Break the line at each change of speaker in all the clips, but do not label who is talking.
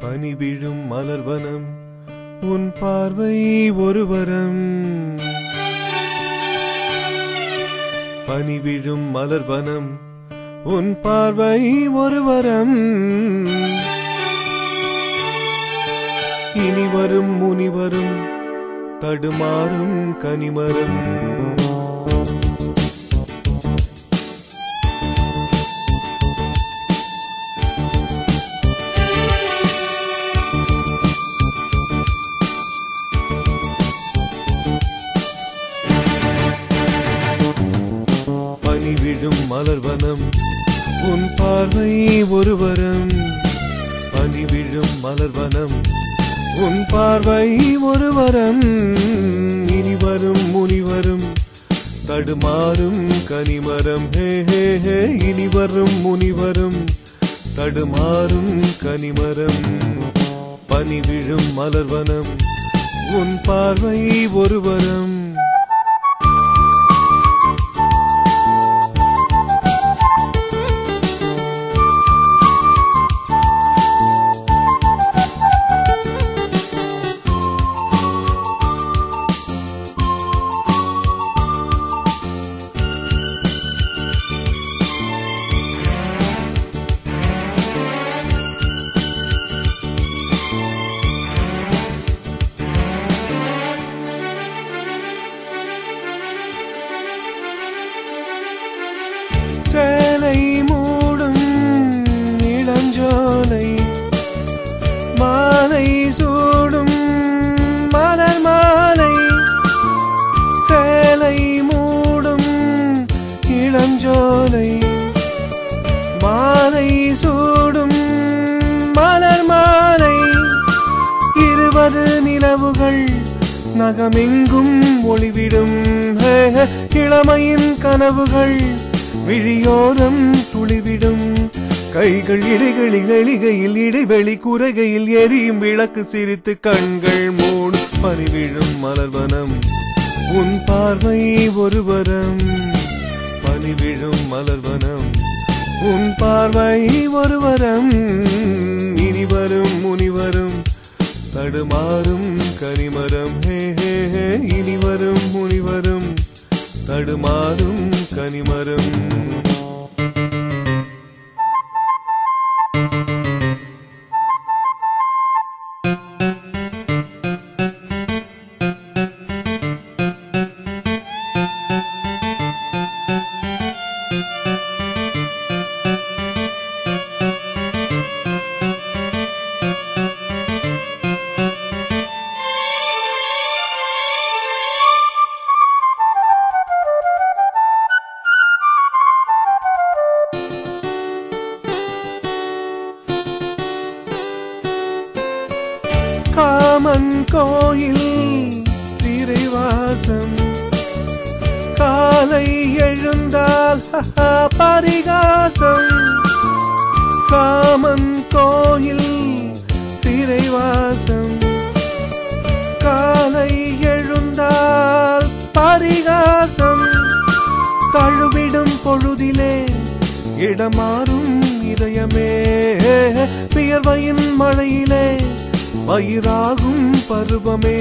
பனி விழும் மலர்வனம் உன் பார்வை ஒரு வரம். பனி விழும் மலர்வனம் உன் பார்வை ஒரு வரம். இனி வரும் முனிவரும் தடுமாறும் கனிமரம். பனி விழும் மலர்வனம் உன் பார்வை ஒரு வரம். பனி விழும் மலர்வனம் உன் பார்வை ஒரு வரம். இனி வரும் முனிவரும் தடுமாறும் கனிமரம். ஹே ஹே ஹே இனி வரும் முனிவரும் தடுமாறும் கனிமரம். பனி விழும் மலர்வனம் உன் பார்வை ஒரு வரம். சேலை மூடும் இளஞ்சோலை மாலை சூடும் மலர் மாலை. சேலை மூடும் இளஞ்சோலை மாலை சூடும் மலர் மாலை. 20 நிலவுகள் நகமெங்கும் ஒளிவிடும். இளமையின் கனவுகள் விழியோரம் துளிவிடும். கைகள் இடைகளில் எளிகையில் இடைவெளி குறைகையில் எரியும் விளக்கு சிரித்து கண்கள் மூடும். பனி விழும் மலர்வனம் உன் பார்வை ஒரு வரம். பனி விழும் மலர்வனம் உன் பார்வை ஒரு வரம். இனி வரும் முனிவரும் தடுமாறும் கனிமரம். ஹே ஹே ஹே இனி வரும் முனிவரும் தடுமாறும் கனிமரம். காமன் கோயில் சிறைவாசம். காலை எழுந்தால் பரிகாசம். காமன் கோயில் சிறைவாசம். காலை எழுந்தால் பரிகாசம். தழுவிடும் பொழுதிலே இடமாறும் இதயமே. வியர்வையின் மழையிலே பயிராகும் பருவமே.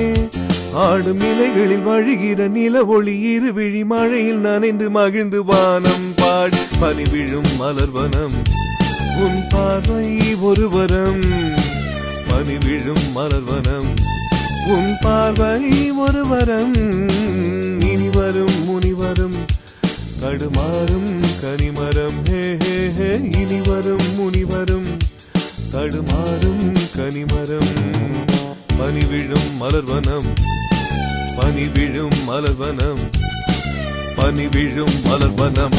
ஆடும் இலைகளில் வழிகிற நில ஒளி இருவிழி மழையில் நனைந்து மகிழ்ந்து வானம் பாடி. பனி விழும் மலர்வனம் உன் பார்வை ஒரு வரம். பனி விழும் மலர்வனம் உன் பார்வை ஒரு வரம். இனி வரும் முனிவரும் தடுமாறும் கனிமரம். ஹே ஹே ஹே இனி வரும் முனிவரும் தடுமாறும் கனிமரம். பனி விழும் மலர்வனம் பனி விழும் மலர்வனம் பனி விழும் மலர்வனம்.